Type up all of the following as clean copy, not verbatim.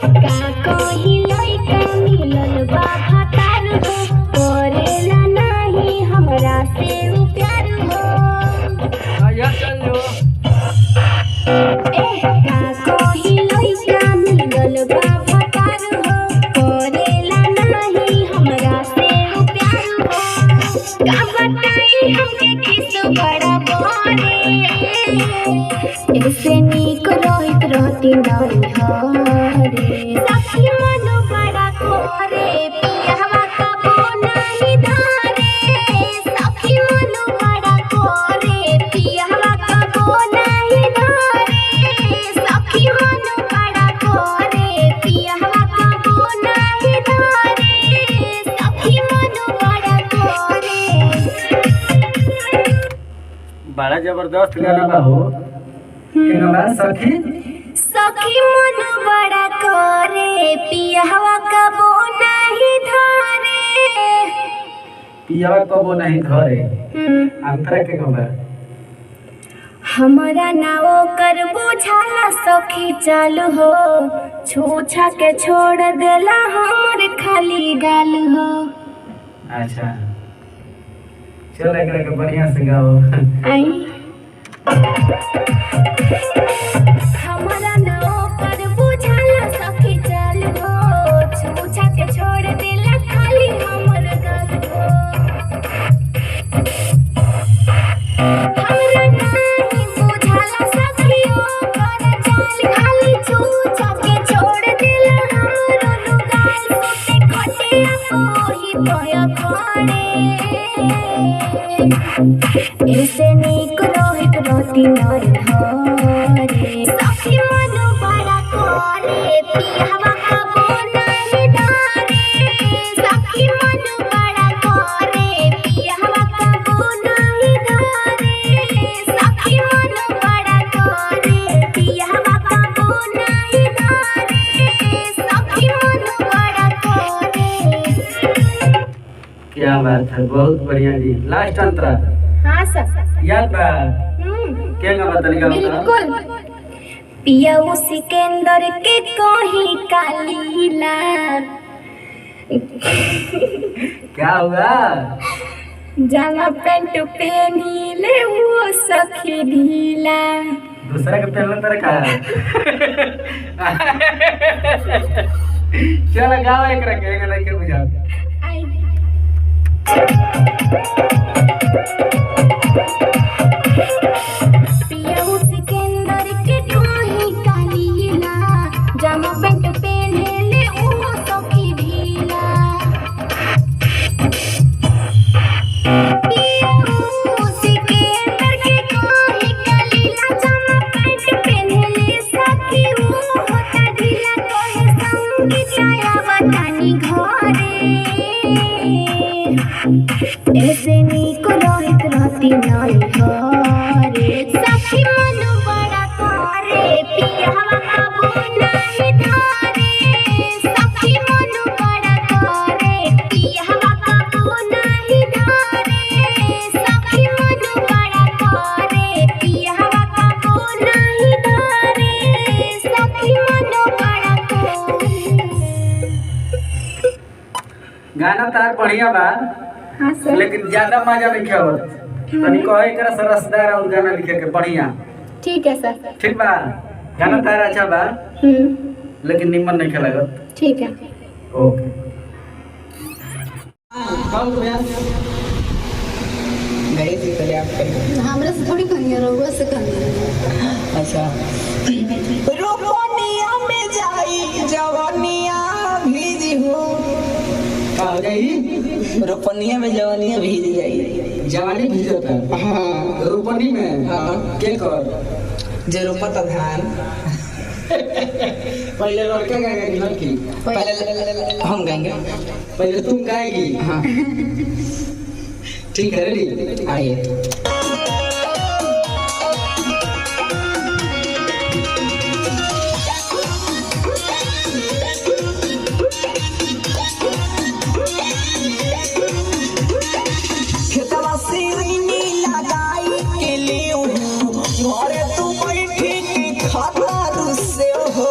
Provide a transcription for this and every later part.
का कही लइका मिलल बा भतार हो, करेला नाही हमरा से उ प्यार हो। या चल जो का कही लइका मिलल बा भतार हो, करेला नाही हमरा से उ प्यार हो। का बताई हमके किस बड़ा बोरे, ऐसे नीक रहित रहती नहीं हरे। सखी मन बड़ा कोरे, पियहवा कबो नहीं धारे। सखी मन बड़ा कोरे, पियहवा कबो नहीं धारे। सखी मन बड़ा कोरे, पियहवा कबो नहीं धारे। सखी मन बड़ा कोरे। बड़ा जबरदस्त गाना बा हो। केना बा सखी? सखी मन बड़ा करे, पियहवा कबो नहीं धारे। पियावा कबो नहीं धरे। अंतरा के कबा हमरा नाव कर बुझाला सखी चालू हो, छूछा के छोड़ देला हमर खाली गाल हो। अच्छा चल एकरा के बढ़िया से गाओ। आई हमरा नाव कर बुझाला सखी चालू हो, छूछा के छोड़ देला खाली हमर गाल हो। हमरा नाही बुझाला सखी ओकर चाल, खाली छूछा के छोड़ देला हमर गाल। सोते खटिया कोही पय खड़े, ऐसे नीक रहित रहती नहीं हरे। सखी मन बड़ा करे, पियहवा कबो नहीं धारे। सखी मन बड़ा करे, पियहवा कबो नहीं धारे। सखी मन बड़ा करे, पियहवा कबो नहीं धारे। सखी मन बड़ा करे। क्या बात है, बहुत बढ़िया जी। लास्ट अंतरा हाँ सर। याद बा? केंगा बतानी का बता? बिल्कुल। पिया वो सिकंदर के कहीं कालीला। क्या हुआ? जामा पेंट पहनी ले वो सखी ढीला। दूसरा के पहले तरह का चल गाओ एकरा के एकरा नहीं के बुझा। आई पिया वो सिकंदर के कहीं कालीला, जामा पेंट पहने ले वो सखी ढीला। पिया वो सिकंदर के कहीं कालीला, जामा पेंट पहने ले सखी वो होता ढीला। कहे संगी छाया बतानी घरे, ऐसे नीक रहित रहती नहीं हरे। सखी मन बड़ा करे, पियहवा कबो नहीं धारे। सखी मन बड़ा करे, पियहवा कबो नहीं धारे। सखी मन बड़ा करे, पियहवा कबो नहीं धारे। सखी मन बड़ा करे। गाना तार बढ़िया बा, हाँ सर। लेकिन ज्यादा मजा नहीं आवत। तनी कहे एकरा से रसदार और गाना लिखे के बढ़िया। ठीक है सर। ठीक बा? गाना तार अच्छा बा लेकिन निमन नहीं लागत। ठीक है। ओके कौन तो यार नहीं थी पहले आप करिए। हमरा से थोड़ी कहिए, रहुआ से कहिए। अच्छा रोपनिया में जाई जवानिया भीज हो। आ गई रोपनिया में जवानिया भीज जाई। जवानी भिजता। हाँ रोपनी में हाँ के कर जे रोपता धान। पहले लड़का गाएगा कि लड़की? पहले हम गाएंगे। पहले तुम गाएगी। हाँ ठीक है रेडी? आइए। खेतवा से लगाई के लिए घरे तू बैठी खाता रुसे हो।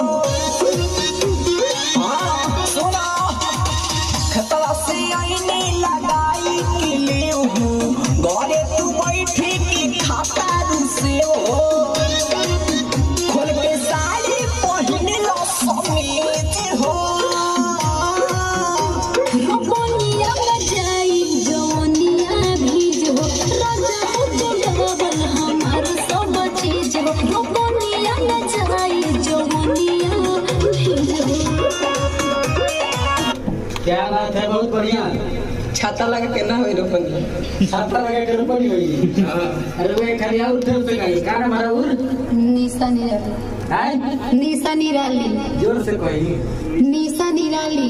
क्या बात है, बहुत बढ़िया। छाता लगा के ना होई रोपनी। छाता लगा के रोपनी हुई। अरे वे खाली और उधर से गई का ना मारा उर निशा निराली। है निशा निराली। जोर से कही। निशा निराली।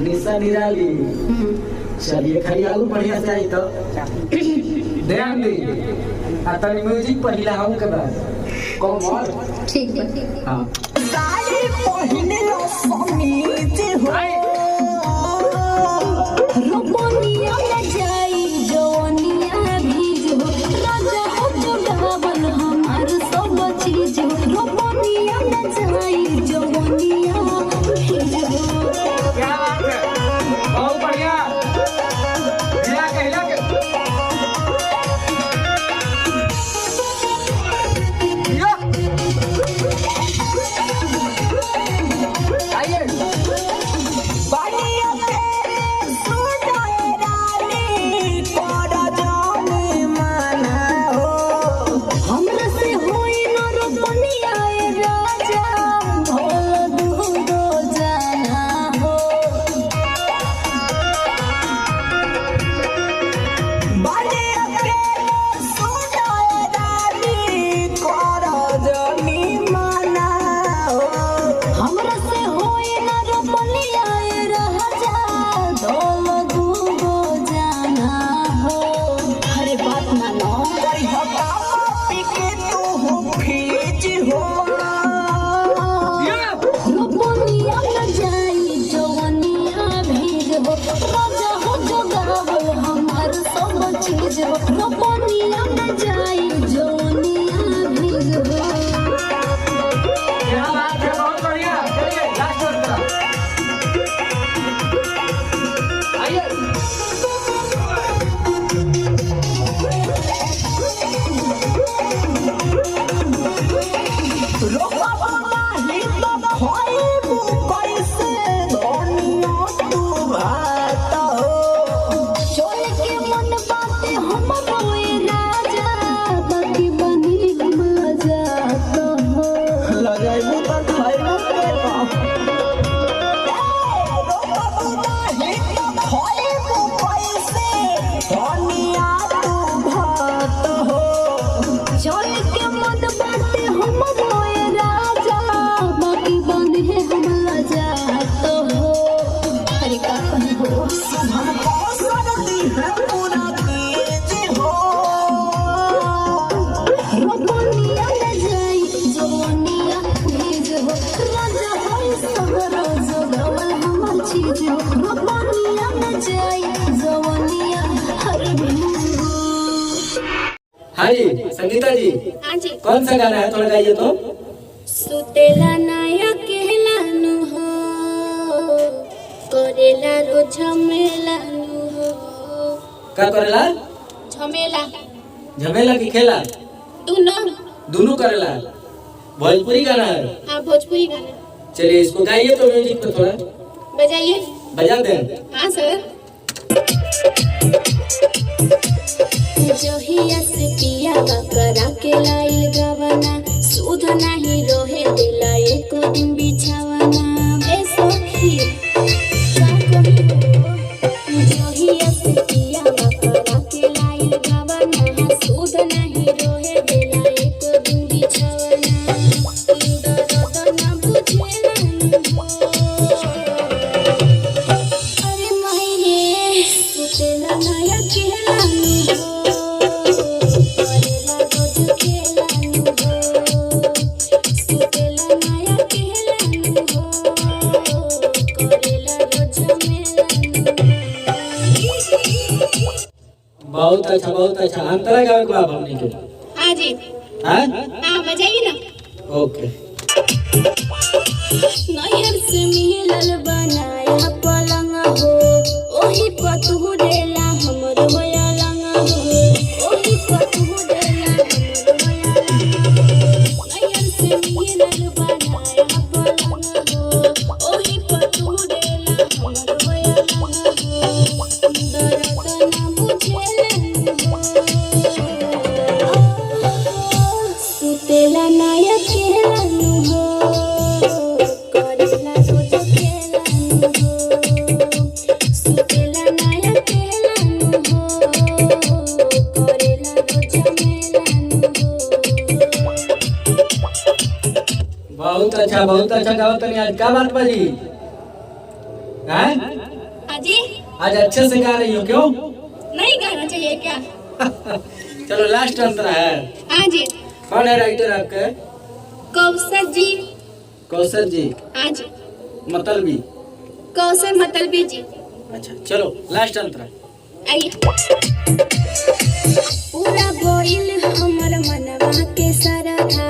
निशा निराली। चलिए खाली और बढ़िया से आई तो ध्यान दी। तनी म्यूजिक पहिला हम के बाद कौन और ठीक है। हां साड़ी पहिने लो समीज हो रोपनिया में जाई जवनिया भीज हो राजा हो जुड़ावल हमार सब चीज हो रोपनिया में जाई जवनिया भीज हो। क्या बात है, बहुत बढ़िया। हिला के यो आइए बढ़िया तेरे सुनाए रानी पर जाने माना हो हमरा से होई न रोपनिया ए राजा भोल दूरो जाना हो। बढ़िया तेरे सुनाए रानी पर जाने माना हो हमरा से होई न रोपनिया ए राजा भोल दूरो जाना हो। अरे बात मानो बढ़िया पी के तू हो फीज हो रोपनिया में जाई जवनिया भीज हो राजा हो जोगावल हमार सब चीज हो रोपनिया में जाई जवनिया भीज हो। क्या बात है, बहुत बढ़िया। चलिए लास्ट और करा आइए रोका नाही तो खोइबू कैसे धनिया तू भात हो चोल के मन बाते हम रोए राजा बाकी बनी हम जात हो। लगाइबू तो खाइबू के रोका नाही तो खोइबू कैसे धनिया तू भात हो चोल के मन बाते हम रोए राजा बाकी बनी हम जात हो। अरे का कही हो हम सरदी है पूरा तेज हो रोपनिया में जाई जवनिया भीज हो राजा होई सबरो जोगावल हमार चीज हो रोपनिया में जाई जवनिया हर भीज हो। हाँ जी संगीता जी, हाँ जी। कौन सा गाना है, थोड़ा गाइए तो। सुतेला नाया कहलानु हो करेला रो झमेलानु हो। का करेला? झमेला झमेला की खेला? दोनों करेला। भोजपुरी गाना है। हाँ भोजपुरी गाना। चलिए इसको गाइए तो म्यूजिक पे थोड़ा बजाइए। बजा दें। हाँ सर। जोहिया से पिया करा के लाइल गवना सुध नहीं रोहे दिला एको दिन बिछावना ए सखी का कहूं जोहिया से पिया करा के लाइल गवना सुध नहीं रोहे दिला एको दिन बिछावना दर्द न बुझेला अरे मायने सुतेला नाया कहलानु हो करेला रोज खेलानु हो सुतेला नाया कहलानु हो करेला रोज मेलानु। बहुत अच्छा, बहुत अच्छा। अंतरा गावे को आप हमने के। हाँ जी। हाँ हाँ बजाइए ना। ओके। नैहर से मिलल बनाया पलंग हो ओही पतुरेला हमर होया लंग हो ओही पतुरेला हमर होया लंग हो नैहर से मिलल बनाया पलंग हो ओही पतुरेला हमर होया लंग हो दर्द न बुझेला सुतेला नाया खेलानु हो करेला रोज खेलानु हो बहुत अच्छा गाओ तनी। आज क्या बात बाजी हैं? अजी आज अच्छे से गा रही हो क्यों? नहीं गाना चाहिए क्या? चलो लास्ट अंतरा है। हाँ जी। कौन है राइटर आपके? कौसर जी। कौसर जी। हाँ जी। मतलबी? कौसर मतलबी जी। अच्छा चलो लास्ट अंतरा। आइए। पूरा बोइल हमर मनवा के सरधा,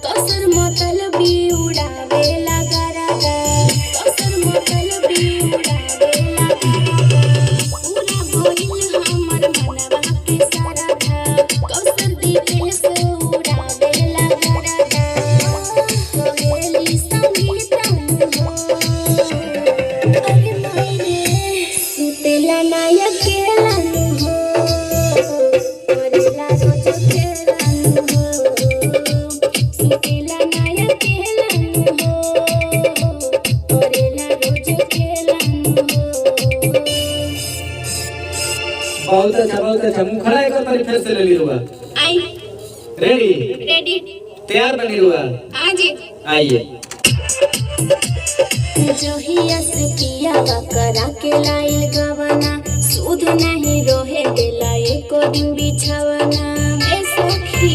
कौसर मतलबी उड़ावे लगा रगा, कौसर मतलबी उड़ावे लगा रगा। पूरा बोइल हमर मनवा के सरधा, कौसर दिल से उड़ावे लगा रगा। होली संगीतम हो, अरे मायने सुतेला नायक बहुत अच्छा मुंह खड़ा एक बार फिर से ले ली होगा। आई। रेडी? रेडी। तैयार बनी होगा। हाँ जी। आइए। जोहिया से किया करा के लाइल गवना, सुध नहीं रोहे देला एको दिन बिछावना। ए सखी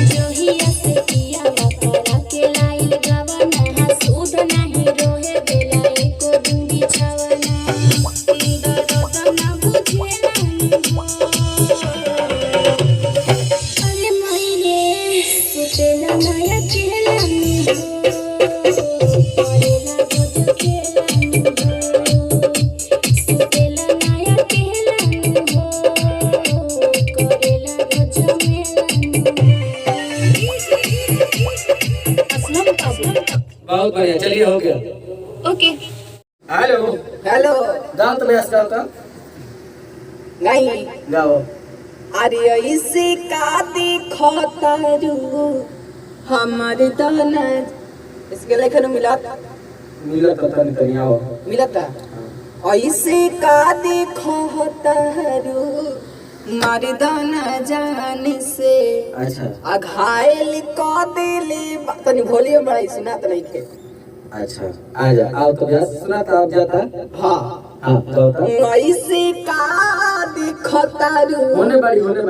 जोहिया से किया करा के लाइल गवना, सुध नहीं रोहे देला एको दिन बिछावना। अरे मायने सुतेला नाया केलानी बहुत बढ़िया, चलिए हो गया। ओके। Hello hello. गाओ तो मैं गाओ तो नहीं गाओ। अरे ऐसे का देखो तारू हमार दाना, इसके लेखन मिलत पता नहीं कहीं आओ। मिलता। ऐसे का देखो तारू मर्दाना जान से, अच्छा अघायल का दिले तनी भोलियो बड़ा सुना तो नहीं थे। अच्छा आ जा आओ तो जा सुना था आप जाता। हाँ हाँ गाओ तो। ऐसे का देखो तारू होने बड़ी उनका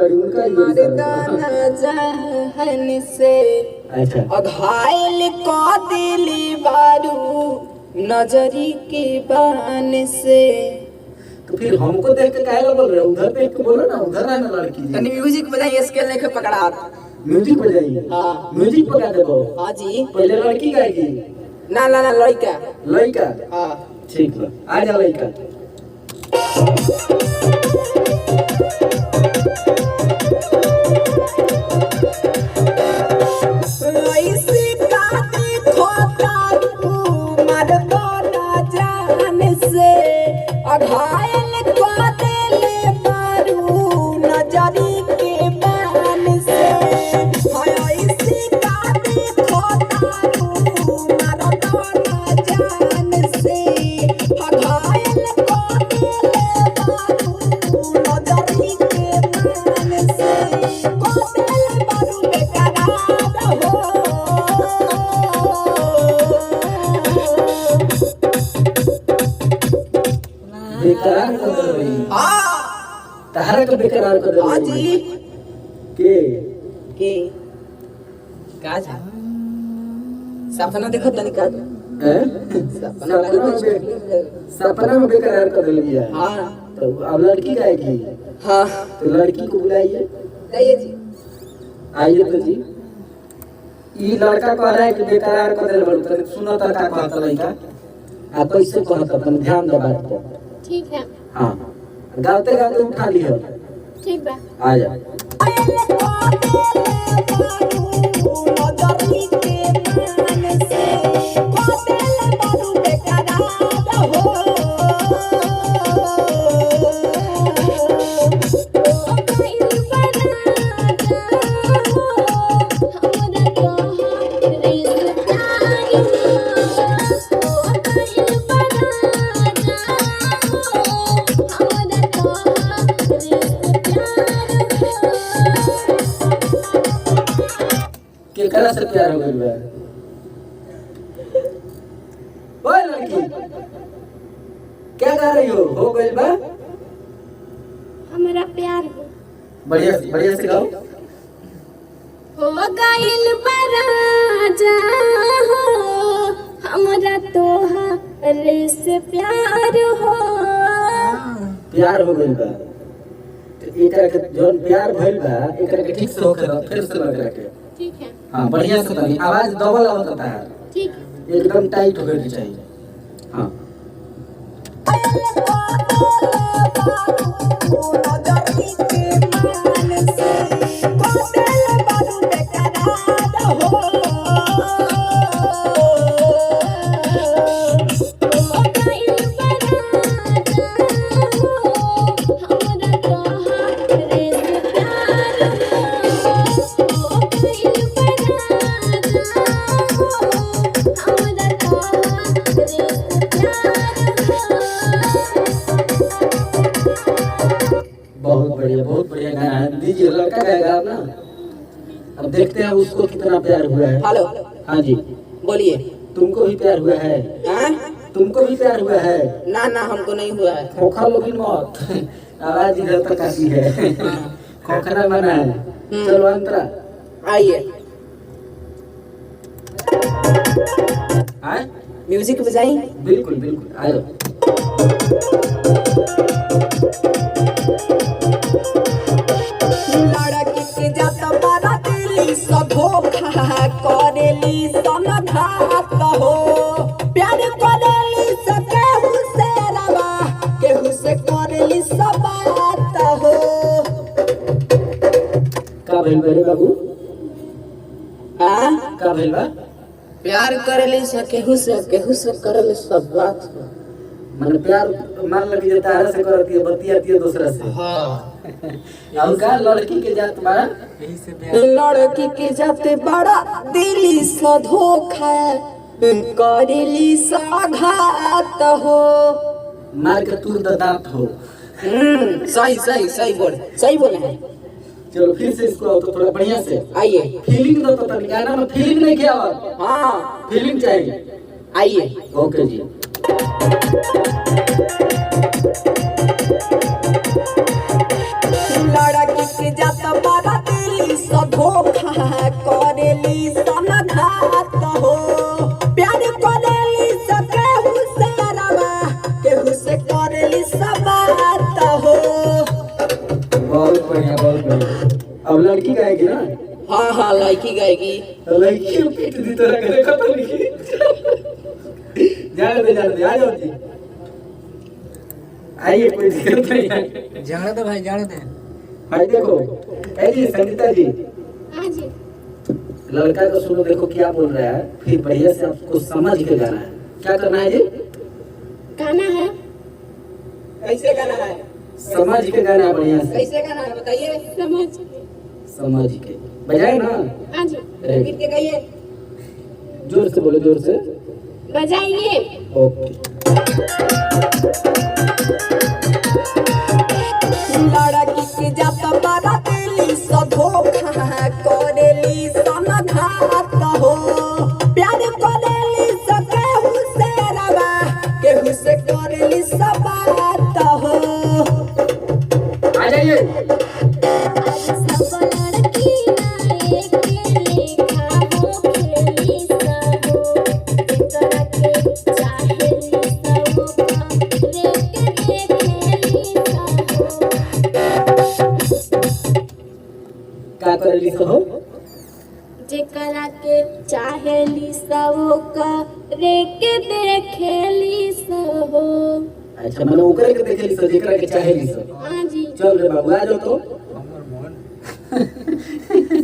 ही बोल मर्दाना जान से, अच्छा अघायल का दिली बारू नजरी के बान से। तो फिर हमको देख के काहे बोल रहे हो? उधर देख के बोलो ना, उधर है ना लड़की जी। तनी म्यूजिक बजाइए, स्केल लेके पकड़ा। म्यूजिक बजाइए। हाँ। म्यूजिक बजा देखो। हाँ जी। पहले लड़की गाएगी। ना ना ना लड़का। लड़का? हाँ ठीक है आ जा लड़का। ऐसे का देखो तारू मर्दाना जान से, अघायल का दिले बारू नजरी के बान से। ऐसे का देखो तारू मर्दाना जान से, अघायल का दिले बारू नजरी के बान से। को दिल बारू बेकरार हो, बेकरार कर दे रही। हाँ तारा का बेकरार कर दे हाँ रही। जी। के का जा सपना देखो तनी का हैं? सपना सपना में बेकरार कर दे लिया। हाँ तो अब लड़की गाएगी हाँ तो लड़की को बुलाइए। जाइए जी। आइए तो जी। ये लड़का कह रहा है कि बेकरार कर दे बड़ू। तने सुनो तो का कहता लड़का आ कैसे कहता तने ध्यान दे बात पर। ठीक है। हाँ गाते गाते उठा लियो। ठीक बा। आ जा। केकरा से प्यार हो गइल बा? ओए लड़की, क्या गा रही हो गइल बा? हमरा प्यार हो बढ़िया से गाओ। गइल बा राजा हो हमरा तोहरे से प्यार हो। प्यार हो गइल बा तो एकरा के जोन प्यार भइल बा एकरा के ठीक से होके रह, फिर से लग रखे। ठीक है हां बढ़िया से तनी आवाज डबल आवत है, ठीक है। एकदम टाइट होके के चाहिए। हां बहुत बढ़िया गाना है। दीजिए, लड़का गाएगा ना, अब देखते हैं उसको कितना प्यार हुआ है। हेलो, हाँ जी बोलिए। तुमको भी प्यार हुआ है? हाँ? तुमको भी प्यार हुआ है? ना ना, हमको नहीं हुआ है। खोखा लोगिन मत, आवाज इधर तक आती है। खोखना बना है। चलो अंतरा आइए, आए, म्यूजिक बजाई। बिल्कुल बिल्कुल आयो। लड़की के जात बारा दिली स धोखा करेली समघात हो। प्यार करेली स केहू से रवा, केहू से करेली सब बात हो। का भइल बा रे बाबू? हाँ? का भइल बा? प्यार करेली स केहू से करेली सब बात हो। मैंने प्यार मान लगी जे तारा से करती है, बतियाती है दूसरा से। हाँ। और का लड़की के जात बा लड़की के जाते बड़ा दिली स धोखा करेली सघात हो। मार के तू दांत हो। सही बोले हैं। चलो फिर से इसको आओ तो थोड़ा बढ़िया से आइए, फीलिंग दो तो तनी गाना में फीलिंग नहीं किया और हाँ फीलिंग चाहिए। आइए। ओके जी। लड़की के जात बड़ा दिली स धोखा करेली समघात हो। प्यार करेली स केहू से रवा, केहू से करेली सब बात हो। बहुत बढ़िया बहुत बढ़िया। अब लड़की गाएगी ना? हाँ हाँ, लड़की गाएगी। तो लड़की पीट दी तरह के देखो तो लिखी। जाने दे आ जाओ जी। आइए, कोई दिक्कत नहीं है। जाने दे भाई, जाने दे। भाई देखो, ऐ जी संगीता जी, हाँ जी। लड़का को सुनो, देखो क्या बोल रहा है, फिर बढ़िया से आपको समझ के गाना है। क्या करना है जी? गाना है कैसे गाना है? समझ के गाना है बढ़िया से। कैसे गाना है बताइए। समझ के बजाए ना। हाँ जी। गीत के गाइए। जोर से बोलो, जोर से। बजाइए। ओके। लड़की के जात बड़ा दिली स धोखा करेली समघात हो। प्यार करेली स केहू से रवा, केहू से करेली सब बात हो। आ जाइए। सब लड़की आए के लेखा हो खेली सबो, एकरा के चाहेली सबो, रे के देखेली सबो। का करेली हो? जेकरा के चाहेली सबो रे के देखेली सबो। अच्छा, मैंने ओकरे के देखेली सो, जेकरा के चाहेली सो। हाँ जी। चल रे बाबू, आ जाओ तो।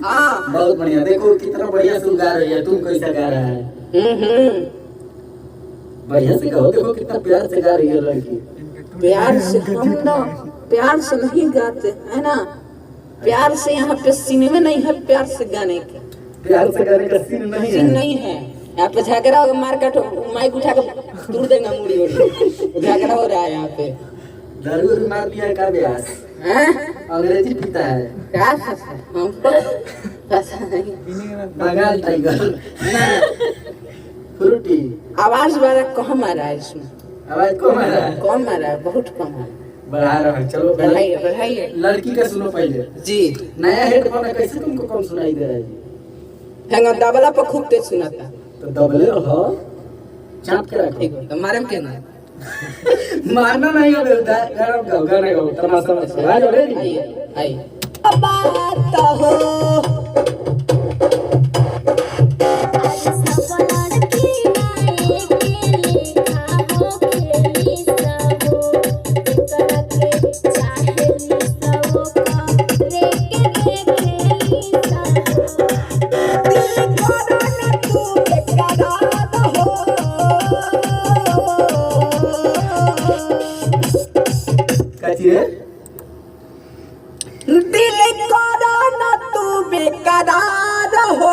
हाँ। बहुत बढ़िया। देखो कितना बढ़िया से गा रही है। तुम कैसा गा रहा है? बढ़िया से गाओ। देखो कितना प्यार से गा रही है लड़की। प्यार से हम ना प्यार से नहीं गाते है ना। प्यार से यहाँ पे सिनेमा नहीं है, प्यार से गाने के प्यार से गाने का सीन नहीं सीन है। नहीं है। यहाँ पे झगड़ा होगा, मार काट, माइक उठा कर तोड़ देगा मुड़ी उड़ी। झगड़ा हो रहा है यहाँ पे। दारू भी मार दिया है का ब्यास? हैं? अंग्रेजी पीता है। क्या फंसा हमको फंसा नहीं। बंगाल टाइगर। फ्रूटी। आवाज बड़ा कम आ रहा है इसमें। आवाज कम आ रहा है। कम आ रहा है, बहुत कम है। बढ़ा रहा है। चलो बढ़ाइए बढ़ाइए। लड़की का सुनो पहले। जी नया हेडफोन है, कैसे तुमको कम सुनाई दे रहा है जी? हैंगा दबला पर खूब तेज सुनाता। तो दबले रहो, चाप के रखो। ठीक है तो मारे के ना मारना नहीं है बेटा, गरम गाओ, गाना गाओ, तमाशा मत करो। आ जाओ रेडी। आइए आइए। बात हो कची रे? दिल करो न तू बेकरार हो।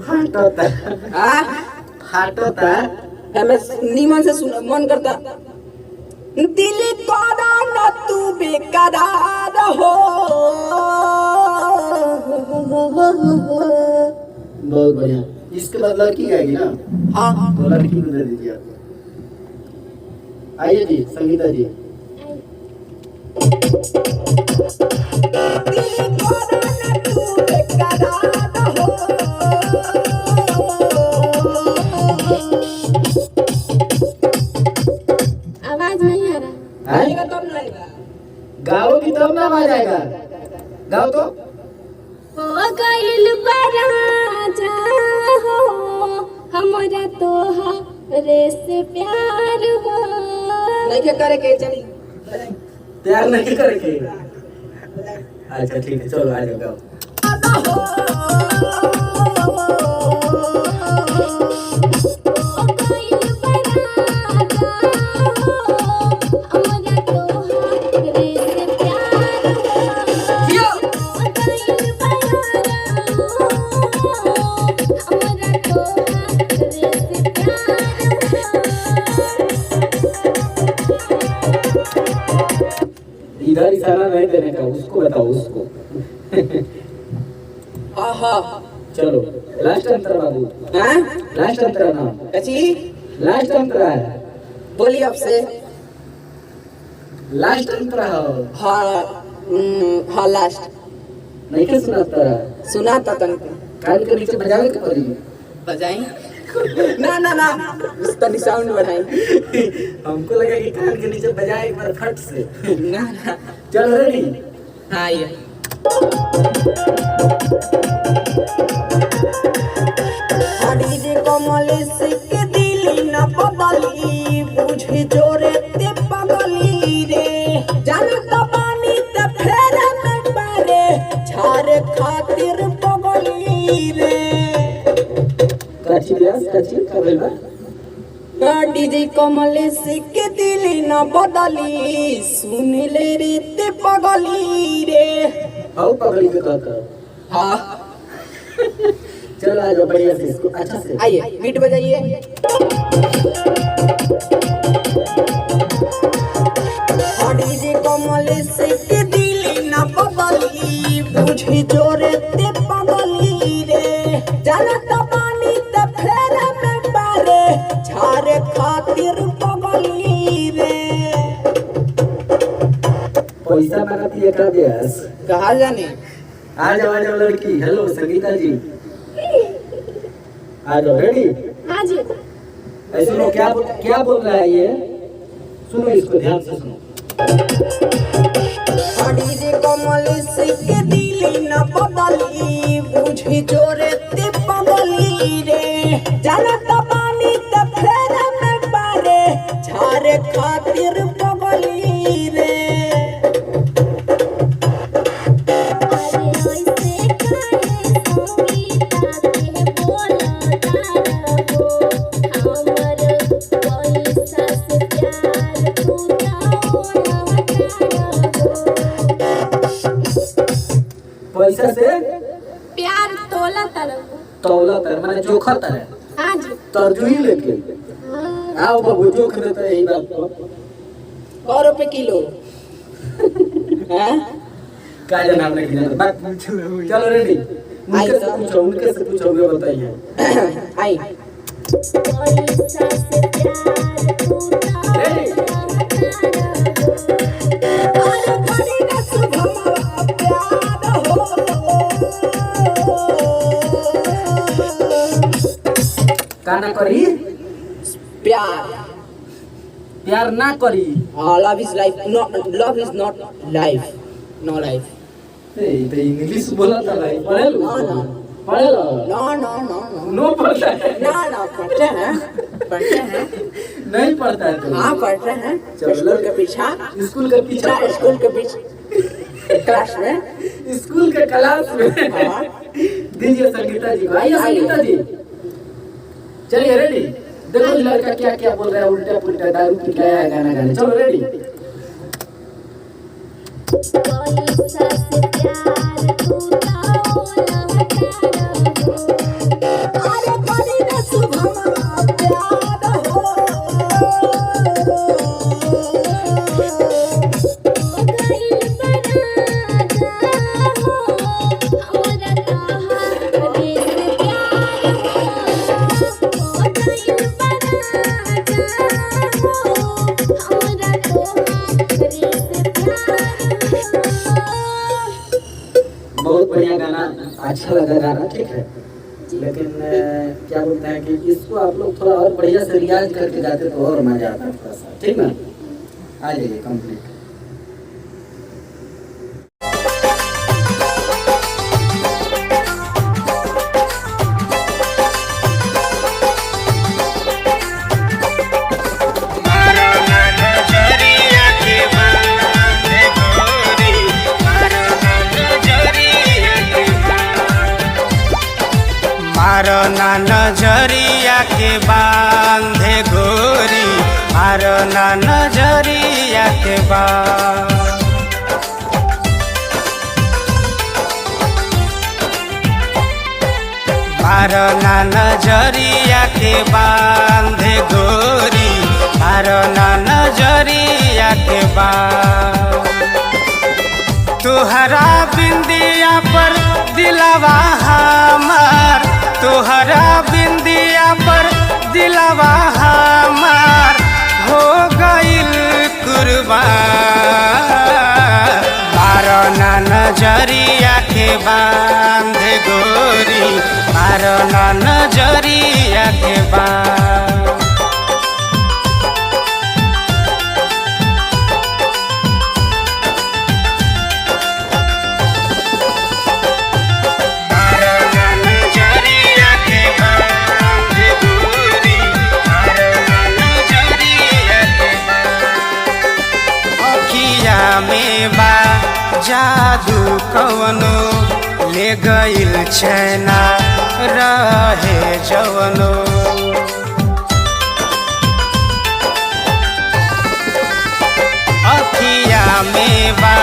फाटता आ फाटता। हमें नीमन से सुन मन करता। दिल करो न तू बेकरार हो। बहुत बढ़िया। इसके बाद लड़की गाएगी ना, हाँ तो लड़की को दे दीजिए आप। आइए जी संगीता जी। दिल करो न तू बेकरार हो। आवाज नहीं आ रहा। आएगा तब ना आएगा। गाओगी तब ना आवाज आएगा। गाओ तो। हो गइल बराजा हो हमरा तोहरे से प्यार हो। नहीं क्या करे के चली। प्यार नहीं करेगी। अच्छा ठीक है, चलो आ जाओ गाओ। इधर इशारा नहीं देने का, उसको बताओ उसको। आहा चलो लास्ट अंतरा बाबू। हाँ लास्ट अंतरा नाम। कची लास्ट अंतरा है। बोलिए अब से। लास्ट अंतरा हो। हाँ हाँ लास्ट नहीं क्या सुनाता है? सुना था तनिक कान के नीचे बजावे के पड़ी। बजाई ना ना ना उस तनी साउंड बढ़ाई। हमको लगा कि कान के नीचे बजाए एक बार फट से। ना ना चलो रेडी। हाँ ये हरी जे कमल सिक दिली न बदली बुझे जोरे ते पगली रे जानत बानी त फेर में बारे झारे खातिर पगली रे। काची रियाज काची करेल बा। डीजे कमल सिक दिली न बदली सुन ले रे ते पगली रे। आओ पगली के कहता। हाँ चलो आ जाओ बढ़िया से इसको अच्छा से। आइए बीट बजाइए। डीजे कमल सिक दिली न बदली बुझी जोरे ते पगली रे जानत बानी त फेर में बारे झारे खातिर पगली रे। पैसा मांगती है का ब्यास। कहा जाने आ जाओ लड़की। हेलो संगीता जी, आ जाओ रेडी। हाँ जी। सुनो क्या बोल रहा है ये, सुनो इसको ध्यान से सुनो। डीजे कमल सिक दिली न बदली बुझी जोरे ते पगली रे जानत बानी त फेर में बारे झारे खातिर पगली रे। पैसा से प्यार तोला तरफ। तौला तर माने जोखा तर हाँ जी। तरजुई लेके। हाँ आओ बाबू जोख देता है यही बात को। 100 रुपए किलो। हैं? का जाना आपने किधर बात चलो रेडी उनके से पूछो वे बताइए। आई पैसा से प्यार तू रेडी अरे बड़ी न सुभमा प्यार हो। का ना करी प्यार प्यार ना करी। Love is life, love is not life, no life. ए तो इंग्लिश बोला था भाई पढ़े लो पढ़े लो नो नो नो नो नो पढ़ता है ना ना पढ़ते हैं नहीं पढ़ता है तो हाँ पढ़ते हैं चलो। स्कूल के पीछा स्कूल के पीछे स्कूल के पीछे क्लास में स्कूल के क्लास में हाँ। दीजिए संगीता जी को। आइए संगीता जी चलिए रेडी। देखो ये लड़का क्या क्या बोल रहा है उल्टा पुल्टा दारू पी के आया गाना गाने। चलो रेडी पैसा से प्यार तू अरे बड़ी न सुभमा प्यार हो। बहुत बढ़िया गाना अच्छा लगा गाना ठीक है लेकिन क्या बोलते हैं कि इसको आप लोग थोड़ा और बढ़िया से रियाज करके गाते तो और मजा आता थोड़ा सा ठीक ना। आ जाइए कंप्लीट। मारो ना नजरिया के बांधे गोरी, मारो ना नजरिया के बांध। मारो ना नजरिया के बांधे गोरी, मारो ना नजरिया के बांध। तुहरा बिंदिया पर दिलवा हमार, तुहरा बिंदिया पर दिलवा हमार हो गइल कुर्बान। मारो ना नजरिया के बांध गोरी, मारो ना नजरिया के बांध। जादू कवनो ले गइल छैना रहे जवनो। अखिया में बा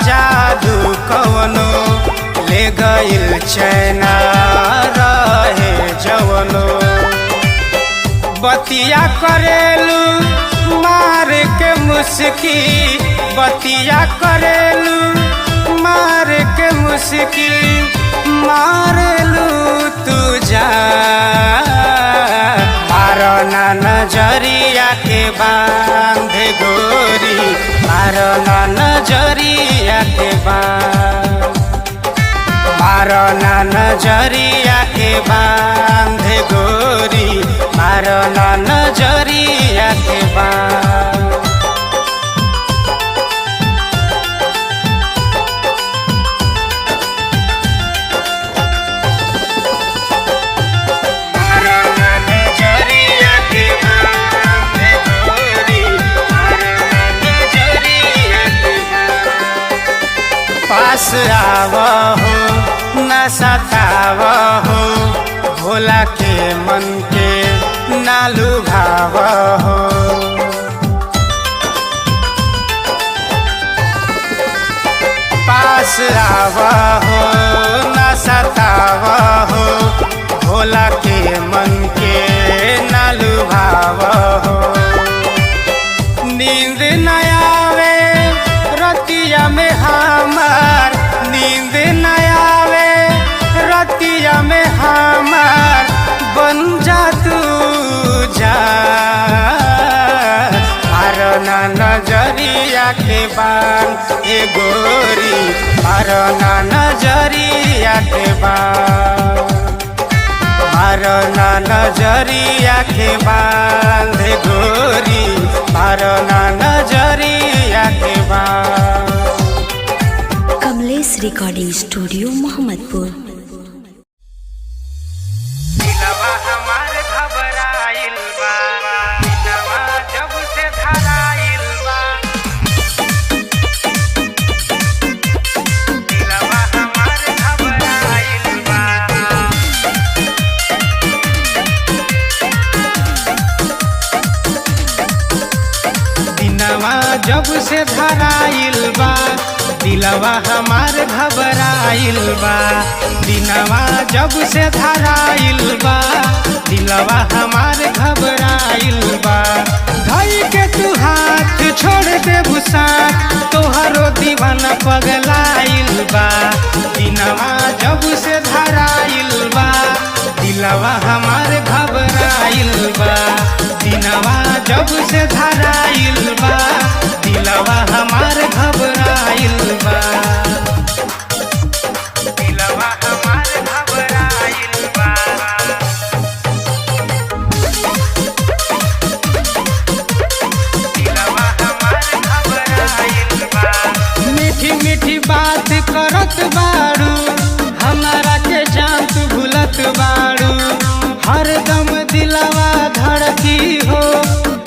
जादू कवनो ले गइल छैना रहे जवनो। बतिया करेलू मार के मुस्की, बतिया करेलू मार के मुस्की, मारेलू तू जान। मारो ना नजरिया के बांध गोरी, मारो ना नजरिया के बांध। मारो ना नजरिया के बांध गोरी, मारो ना नजरिया के बांध। पास आवहो न सतावहो, भोला के मन के ना लुभावहो। पास आवहो न सतावहो, भोला के मन के ना लुभावहो। ए गोरी मारना नजरिया के बांध, मारना नजरिया के बांध गोरी मारना नजरिया के बांध। Kamlesh recording studio Mohammadpur. दिलवा हमार घबराइल बा, दिलवा जब से धराइल बा, दिलवा हमार घबराइल बा। दिलवा जब से धराइल बा, दिलवा हमार घबराइल बा, दिलवा जब से धराइल बा, दिलवा हमार घबराइल बा। धई के तू हाथ छोड़ दे भुसात, तोहरो दीवाना पगलाइल बा, दिलवा जब से धराइल बा, दिलवा हमार घबराइल बा, दिलवा जब से धराइल बा, दिलवा हमार घबराइल बा, दिलवा हमार घबराइल बा। दिलवा हमार घबराइल बा। मीठी मीठी बात करत बारू, हमारा के जान तू भूलत बारू, हरदम दिलवा धड़की हो,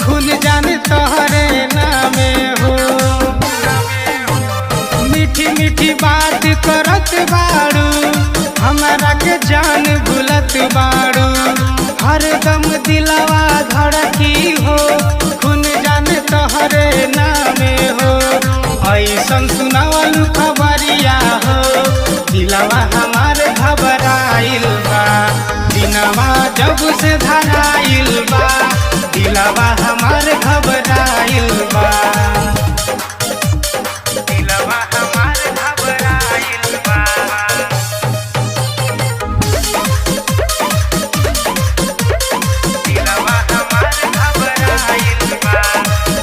खून जान तोहरे नामे हो। मीठी मीठी बात करत बारू, हमारा के जान भूलत बारू, हरदम दिलवा धड़की हो, खून जान तोहरे नामे हो। ऐसन सुनावल खबरिया हो, दिलवा हमार घबराइल बा, दिनवा जब से धराइल बा, दिलवा हमार घबराइल बा, दिलवा हमार घबराइल बा। दिलवा हमार घबराइल बा।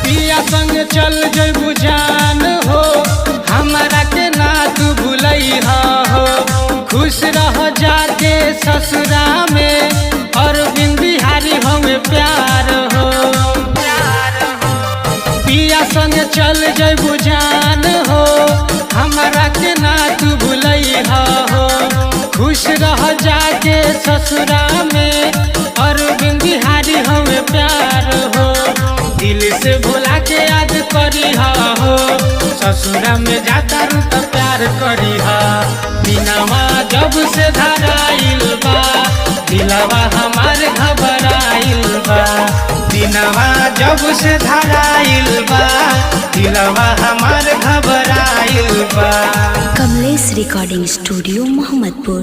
पिया संग चल जइबू जान हो, हमारा के ना तू भूलइहा हो, खुश रह जाके ससुरा में, अरविंद बिहारी हमें प्यार हो। पिया संग चल जइबू जान हो, हमारा के ना तू भूलइहा हो, खुश रह जाके ससुरा में, अरविंद बिहारी हमें प्यार हो। दिल से भुला के याद करिहा हो, ससुरा में जाता रू तो प्यार करिहा, दिनवा जब से धराइल बा, दिलवा हमार घबराइल बा, दिनवा जब से धराइल बा, दिलवा हमार घबराइल बा। Kamlesh recording studio Mohammadpur.